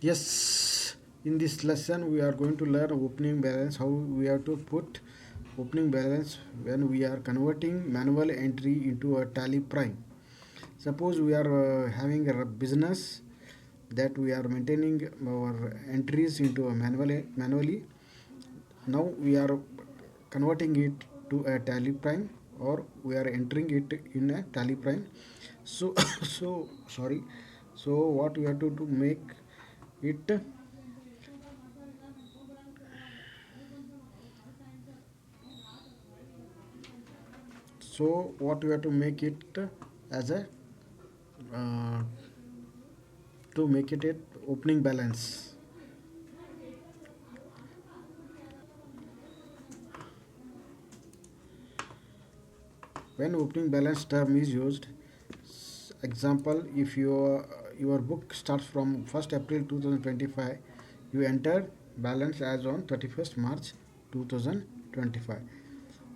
Yes, in this lesson we are going to learn opening balance, how we have to put opening balance when we are converting manual entry into a tally prime. Suppose we are having a business that we are maintaining our entries into a manually. Now we are converting it to a tally prime, or we are entering it in a tally prime. So so sorry. So what we have to do, make it, so what we have to make it as a uh, to make it opening balance. When opening balance term is used, example, if your book starts from 1st April 2025, you enter balance as on 31st March 2025.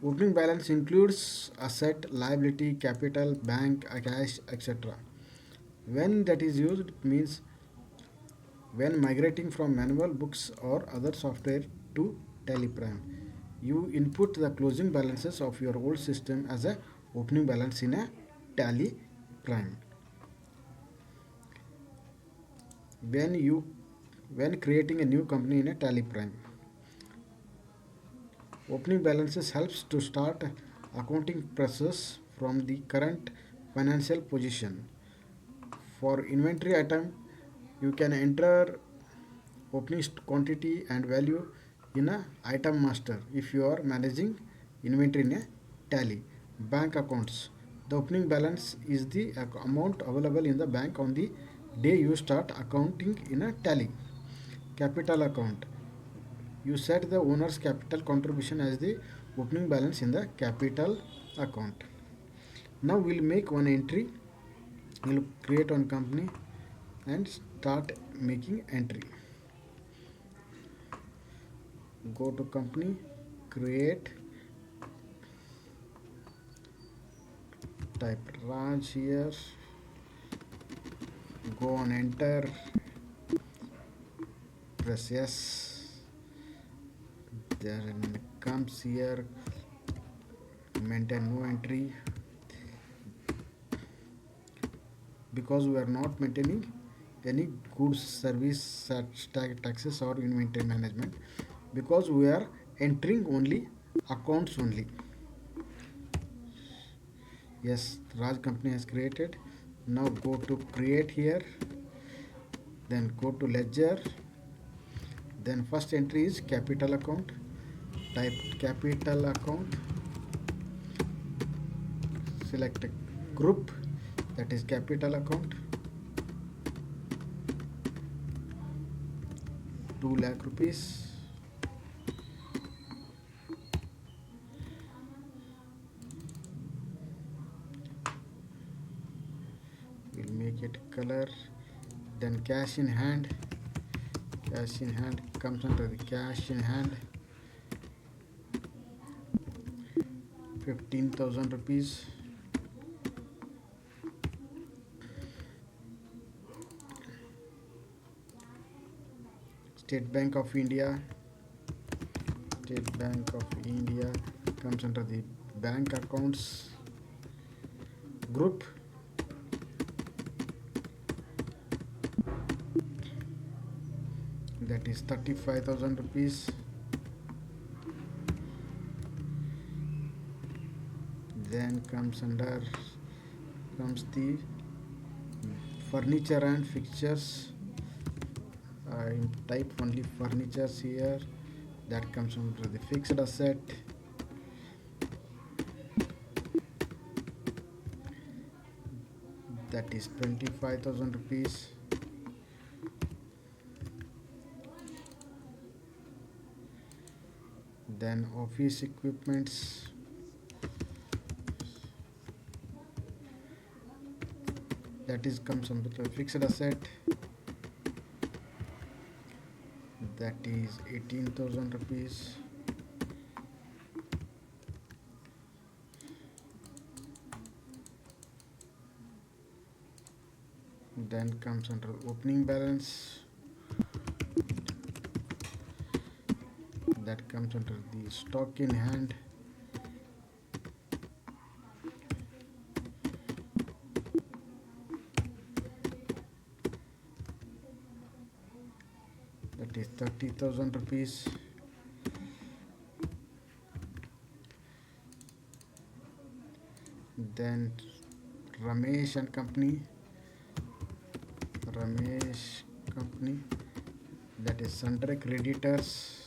Opening balance includes asset, liability, capital, bank, cash, etc. When that is used means when migrating from manual books or other software to Teleprime, you input the closing balances of your old system as a opening balance in a Tally Prime. When you when creating a new company in a Tally Prime, opening balances helps to start accounting process from the current financial position. For inventory item, you can enter opening quantity and value in a item master if you are managing inventory in a tally. Bank accounts, the opening balance is the amount available in the bank on the day you start accounting in a tally. Capital account, you set the owner's capital contribution as the opening balance in the capital account. Now we'll make one entry. We'll create one company and start making entry. Go to company, create, type Raj here, go on enter, press yes, then comes here, maintain no entry, because we are not maintaining any goods service taxes or inventory management, because we are entering only accounts only. Yes, Raj company has created. Now go to create here, then go to ledger, then first entry is capital account, type capital account, select a group, that is capital account, 2 lakh rupees. We'll make it color. Then cash in hand, cash in hand comes under the cash in hand, 15,000 rupees. State Bank of India, State Bank of India comes under the bank accounts group, that is 35,000 rupees. Then comes the furniture and fixtures. I type only furnitures here, that comes under the fixed asset. That is 25,000 rupees. Then office equipments, that is comes under the fixed asset, that is 18,000 rupees. Then comes under opening balance, that comes under the stock in hand. That is 30,000 rupees. Then Ramesh and company, that is sundry creditors,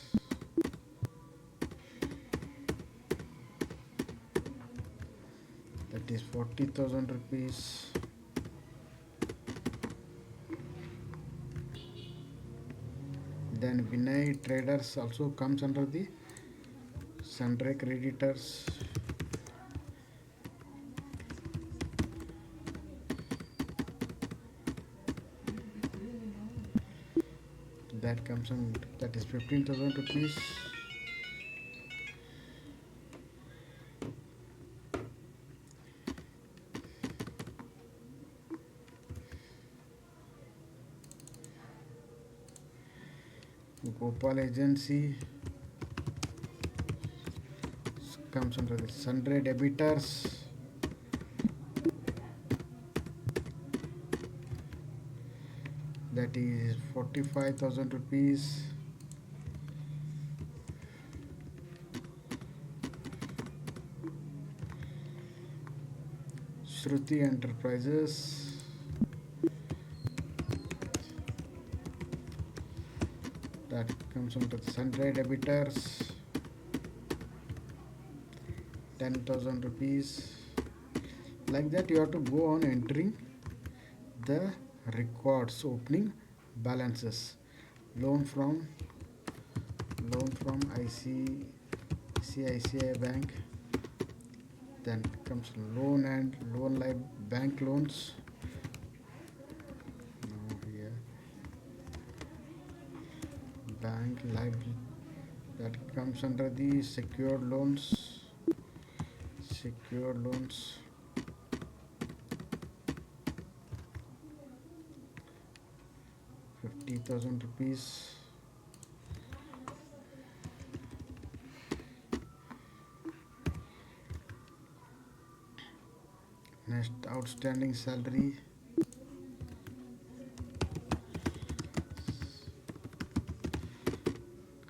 that is 40,000 rupees. Then Vinay traders also comes under the sundry creditors. That comes on, that is 15,000 rupees. Gopal agency comes under the sundry debitors. That is 45,000 rupees. Shruti Enterprises, that comes under the sundry debitors, 10,000 rupees. Like that you have to go on entering the records, opening balances. Loan from ICICI Bank. Then comes loan and loan like bank loans. Now here bank liability, that comes under the secured loans. 50,000 rupees. Next, outstanding salary,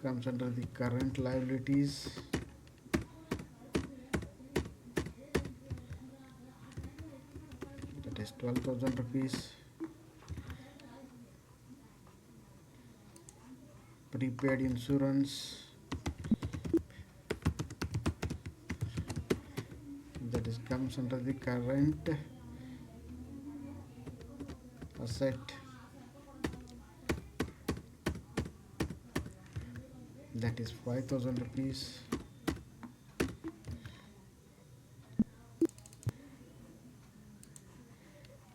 comes under the current liabilities. That is 12,000 rupees. Prepaid insurance, that is comes under the current asset. That is 5,000 rupees.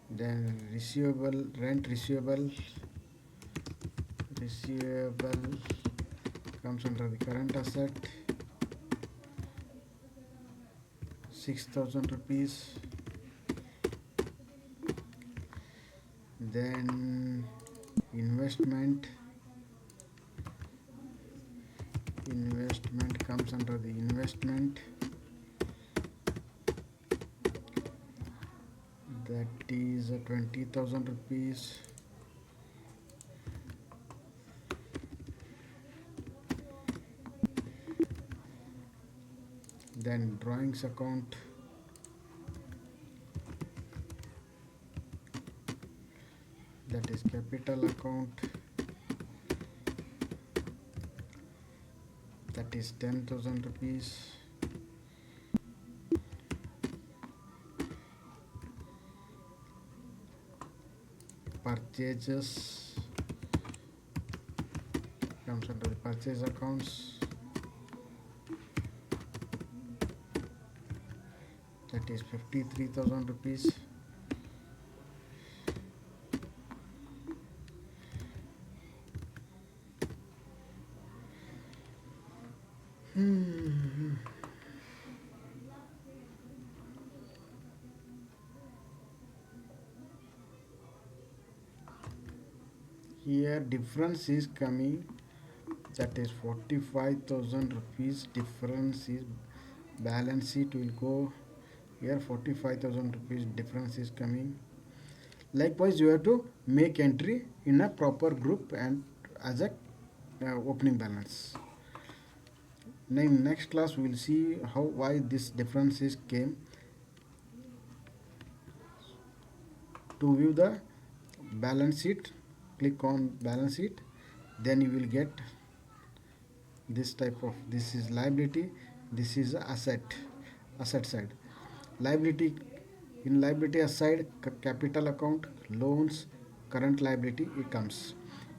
Then rent receivable comes under the current asset, 6,000 rupees. Then investment comes under the investment, that is 20,000 rupees. Then drawings account, that is capital account, that is 10,000 rupees. Purchases comes under the purchase accounts, that is 53,000 rupees. Here difference is coming that is 45,000 rupees difference is balance sheet will go here. 45,000 rupees difference is coming. Likewise, you have to make entry in a proper group and as a opening balance. Now in next class we will see how why this differences came. To view the balance sheet, click on balance sheet, then you will get this type of, this is liability, this is asset side. Liability, in liability side, capital account, loans, current liability it comes.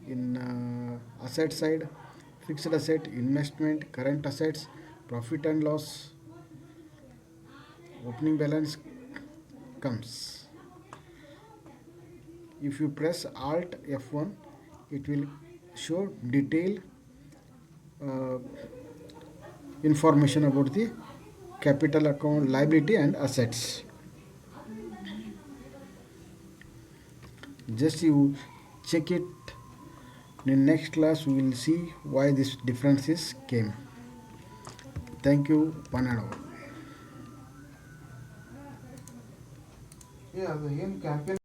In asset side, fixed asset, investment, current assets, profit and loss, opening balance comes. If you press Alt F1, it will show detailed uh, information about the capital account, liability and assets. Just you check it. In next class we will see why this differences came. Thank you, one and all. Yeah, the campaign